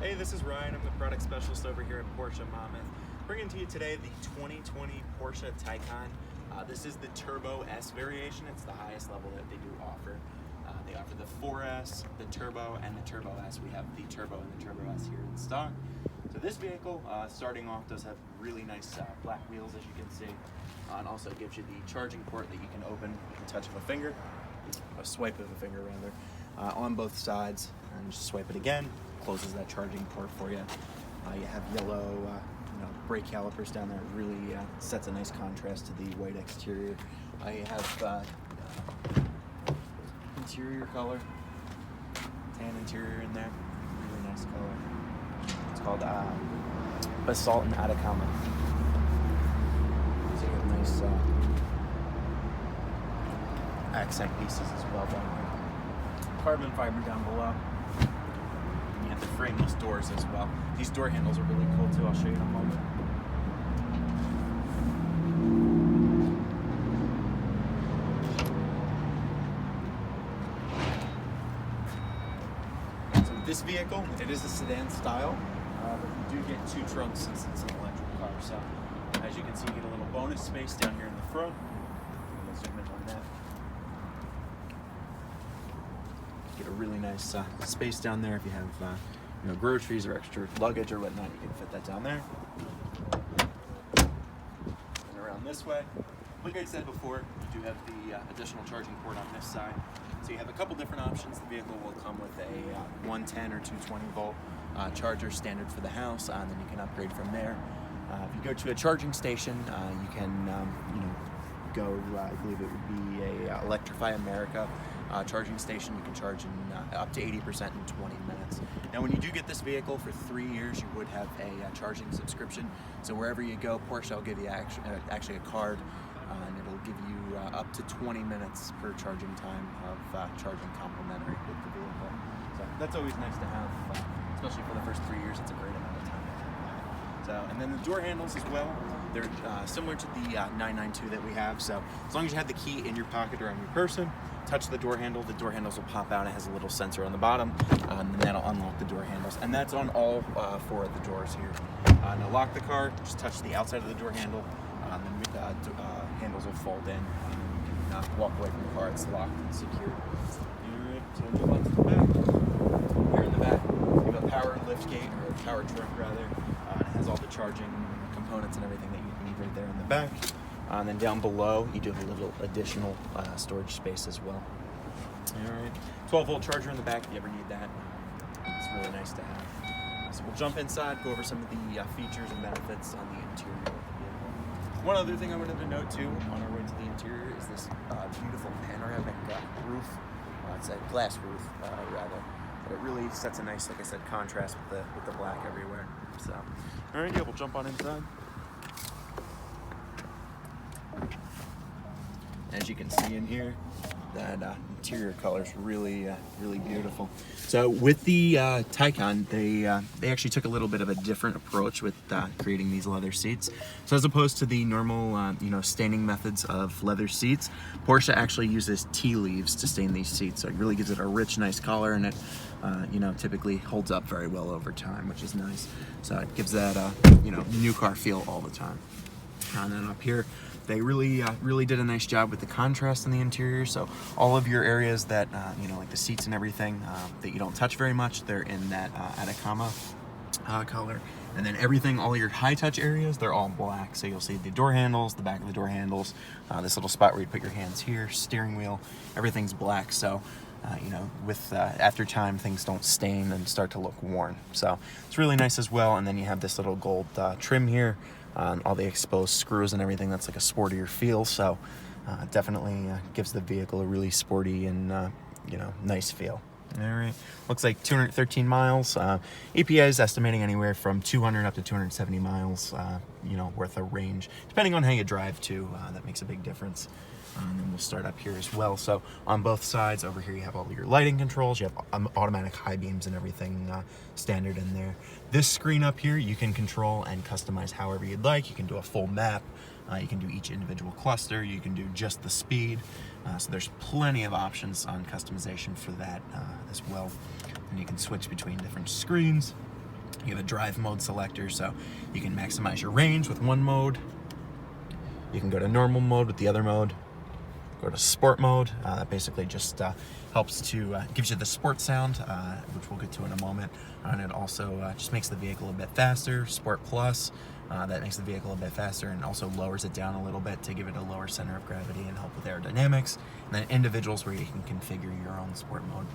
Hey, this is Ryan. I'm the product specialist over here at Porsche Monmouth. Bringing to you today the 2020 Porsche Taycan. This is the Turbo S variation. It's the highest level that they do offer. They offer the 4S, the Turbo, and the Turbo S. We have the Turbo and the Turbo S here in stock. So this vehicle, starting off, does have really nice black wheels, as you can see. And also gives you the charging port that you can open with the touch of a finger, a swipe of a finger rather, on both sides, and just swipe it again. Closes that charging port for you. You have yellow brake calipers down there. It really sets a nice contrast to the white exterior. You have interior color, tan interior in there, really nice color. It's called Basalt and Atacama. So you have nice accent pieces as well down here. Carbon fiber down below. You have the frameless doors as well. These door handles are really cool too. I'll show you in a moment. So this vehicle, it is a sedan style, but you do get two trunks since it's an electric car. So as you can see, you get a little bonus space down here in the front. We'll zoom in on that. Get a really nice space down there if you have groceries or extra luggage or whatnot. You can fit that down there. And around this way, like I said before, you do have the additional charging port on this side. So you have a couple different options. The vehicle will come with a 110 or 220 volt charger standard for the house, and then you can upgrade from there. If you go to a charging station, you can go, I believe it would be a Electrify America charging station. You can charge in up to 80% in 20 minutes. Now when you do get this vehicle for 3 years, you would have a charging subscription. So wherever you go, Porsche will give you actually a card, and it'll give you up to 20 minutes per charging time of charging complimentary with the vehicle. So that's always nice to have, especially for the first 3 years. It's a great amount of time. So, and then the door handles as well, they're similar to the 992 that we have. So as long as you have the key in your pocket or on your person, touch the door handles will pop out. It has a little sensor on the bottom, and then that'll unlock the door handles. And that's on all 4 of the doors here. Now lock the car, just touch the outside of the door handle, and then handles will fold in, and you can walk away from the car. It's locked and secured. Alright, so we'll jump onto the back. Here in the back, you have a power lift gate, or a power trunk rather. It has all the charging components and everything that you need right there in the back. And then down below, you do have a little additional storage space as well. Alright, 12 volt charger in the back if you ever need that. It's really nice to have. So we'll jump inside, go over some of the features and benefits on the interior of the vehicle. One other thing I wanted to note too, on our way to the interior, is this beautiful panoramic roof. It's a glass roof, rather. But it really sets a nice, like I said, contrast with the black everywhere. So, alright, yeah, we'll jump on inside. As you can see in here, that interior color is really beautiful. So with the Taycan, they actually took a little bit of a different approach with creating these leather seats. So as opposed to the normal staining methods of leather seats, Porsche actually uses tea leaves to stain these seats. So it really gives it a rich, nice color, and it typically holds up very well over time, which is nice. So it gives that new car feel all the time. And then up here, they really did a nice job with the contrast in the interior. So all of your areas that like the seats and everything that you don't touch very much, they're in that Atacama color. And then everything, all your high touch areas, they're all black. So you'll see the door handles, the back of the door handles, this little spot where you put your hands here, steering wheel, everything's black. So with after time, things don't stain and start to look worn. So it's really nice as well. And then you have this little gold trim here, all the exposed screws and everything. That's like a sportier feel. So definitely gives the vehicle a really sporty and nice feel. All right, looks like 213 miles. EPA is estimating anywhere from 200 up to 270 miles, worth of range, depending on how you drive too. That makes a big difference. And then we'll start up here as well. So on both sides, over here you have all your lighting controls. You have automatic high beams and everything standard in there. This screen up here, you can control and customize however you'd like. You can do a full map. You can do each individual cluster. You can do just the speed. So there's plenty of options on customization for that as well. And you can switch between different screens. You have a drive mode selector, so you can maximize your range with one mode. You can go to normal mode with the other mode. Go to sport mode. That basically just helps to gives you the sport sound, which we'll get to in a moment. And it also just makes the vehicle a bit faster. Sport Plus, that makes the vehicle a bit faster and also lowers it down a little bit to give it a lower center of gravity and help with aerodynamics. And then individuals, where you can configure your own sport mode.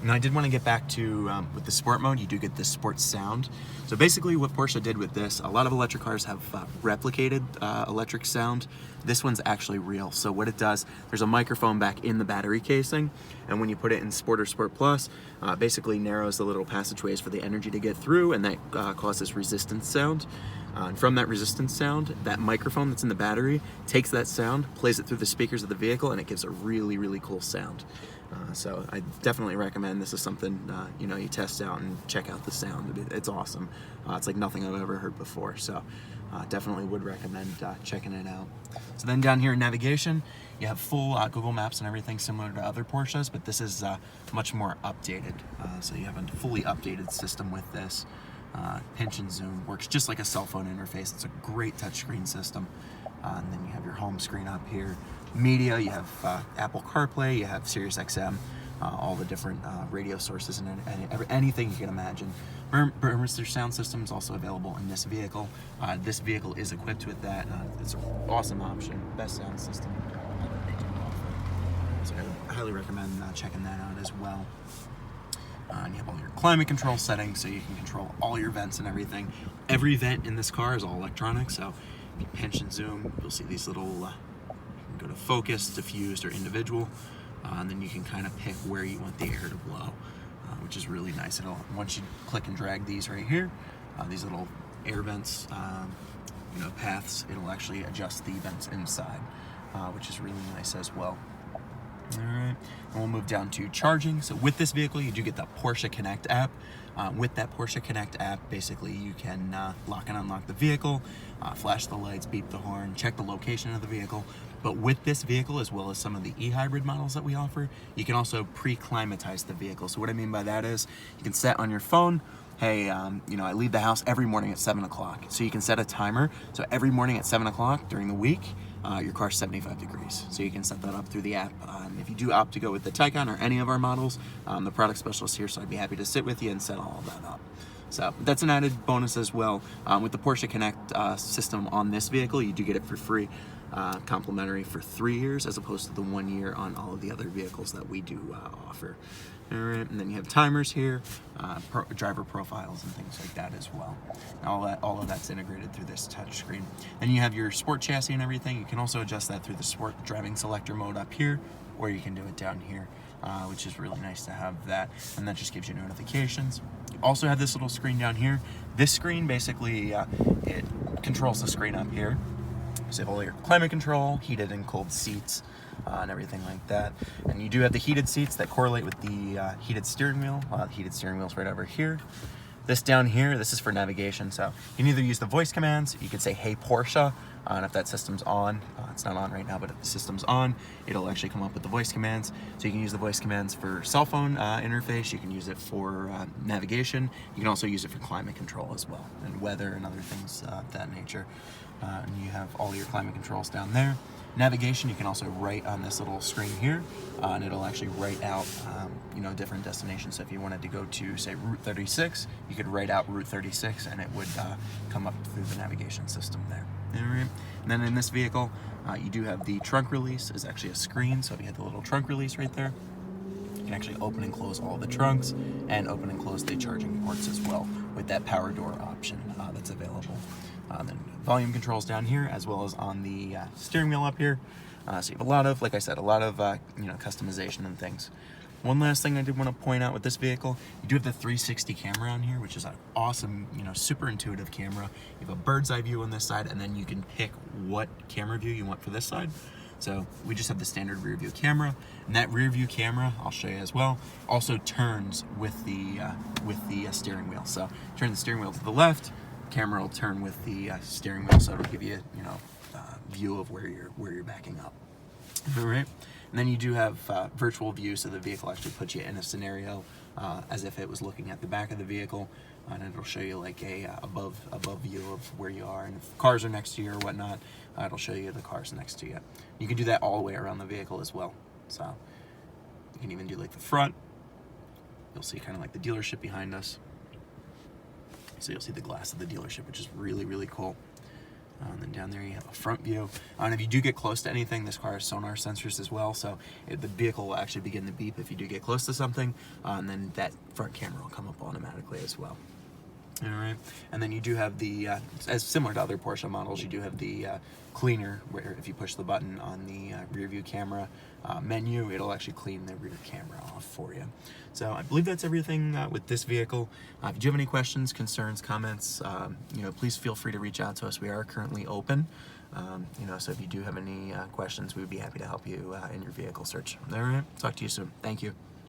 And I did want to get back to with the sport mode, you do get this sport sound. So basically what Porsche did with this, a lot of electric cars have replicated electric sound. This one's actually real. So what it does, there's a microphone back in the battery casing, and when you put it in Sport or Sport Plus, basically narrows the little passageways for the energy to get through, and that causes resistance sound. And from that resistance sound, that microphone that's in the battery takes that sound, plays it through the speakers of the vehicle, and it gives a really, really cool sound. So I definitely recommend this is something you test out and check out the sound. It's awesome. It's like nothing I've ever heard before. So definitely would recommend checking it out. So then down here in navigation, you have full Google Maps and everything similar to other Porsches, but this is much more updated. So you have a fully updated system with this. Pinch and zoom works just like a cell phone interface. It's a great touchscreen system. And then you have your home screen up here. Media, you have Apple CarPlay, you have Sirius XM, all the different radio sources and anything you can imagine. Burmester sound system is also available in this vehicle. This vehicle is equipped with that. It's an awesome option, best sound system that they do offer. So I highly recommend checking that out as well. And you have all your climate control settings, so you can control all your vents and everything. Every vent in this car is all electronic, so if you pinch and zoom, you'll see these little, you can go to focus, diffused, or individual, and then you can kind of pick where you want the air to blow, which is really nice. Once you click and drag these right here, these little air vents, paths, it'll actually adjust the vents inside, which is really nice as well. All right, and we'll move down to charging. So with this vehicle, you do get the Porsche Connect app. With that Porsche Connect app, basically you can lock and unlock the vehicle, flash the lights, beep the horn, check the location of the vehicle. But with this vehicle, as well as some of the e-hybrid models that we offer, you can also pre-climatize the vehicle. So what I mean by that is you can set on your phone, hey, I leave the house every morning at 7 o'clock. So you can set a timer. So every morning at 7 o'clock during the week, your car's 75 degrees. So you can set that up through the app. If you do opt to go with the Taycan or any of our models, the product specialist here, so I'd be happy to sit with you and set all of that up. So that's an added bonus as well. With the Porsche Connect system on this vehicle, you do get it for free, complimentary for 3 years, as opposed to the 1 year on all of the other vehicles that we do offer. All right, and then you have timers here, driver profiles and things like that as well. All of that's integrated through this touch screen. Then you have your sport chassis and everything. You can also adjust that through the sport driving selector mode up here, or you can do it down here, which is really nice to have that. And that just gives you notifications. You also have this little screen down here. This screen basically, it controls the screen up here. So you have all your climate control, heated and cold seats, and everything like that. And you do have the heated seats that correlate with the heated steering wheel. The heated steering wheel's right over here. This down here, this is for navigation. So you can either use the voice commands, you can say, hey Porsche, and if that system's on, it's not on right now, but if the system's on, it'll actually come up with the voice commands. So you can use the voice commands for cell phone interface, you can use it for navigation, you can also use it for climate control as well, and weather and other things of that nature. And you have all your climate controls down there. Navigation, you can also write on this little screen here, and it'll actually write out different destinations. So if you wanted to go to, say, Route 36, you could write out Route 36 and it would come up through the navigation system there. All right. And then in this vehicle, you do have the trunk release is actually a screen. So if you have the little trunk release right there, you can actually open and close all the trunks and open and close the charging ports as well with that power door option that's available. Then volume controls down here, as well as on the steering wheel up here. So you have a lot of, like I said, customization and things. One last thing I did want to point out with this vehicle, you do have the 360 camera on here, which is an awesome, super intuitive camera. You have a bird's eye view on this side, and then you can pick what camera view you want for this side. So we just have the standard rear view camera, and that rear view camera, I'll show you as well, also turns with the steering wheel. So turn the steering wheel to the left, camera will turn with the steering wheel, so it'll give you view of where you're backing up. All right, and then you do have virtual view, so the vehicle actually puts you in a scenario as if it was looking at the back of the vehicle. and it'll show you like a above view of where you are, and if cars are next to you or whatnot, it'll show you the cars next to you. You can do that all the way around the vehicle as well. So you can even do like the front. You'll see kind of like the dealership behind us. So you'll see the glass of the dealership, which is really, really cool. And then down there you have a front view. And if you do get close to anything, this car has sonar sensors as well, so the vehicle will actually begin to beep if you do get close to something, and then that front camera will come up automatically as well. All right, and then you do have the, as similar to other Porsche models, you do have the cleaner, where if you push the button on the rear view camera menu, it'll actually clean the rear camera off for you. So I believe that's everything with this vehicle. If you do have any questions, concerns, comments, please feel free to reach out to us. We are currently open, so if you do have any questions, we would be happy to help you in your vehicle search. All right, talk to you soon. Thank you.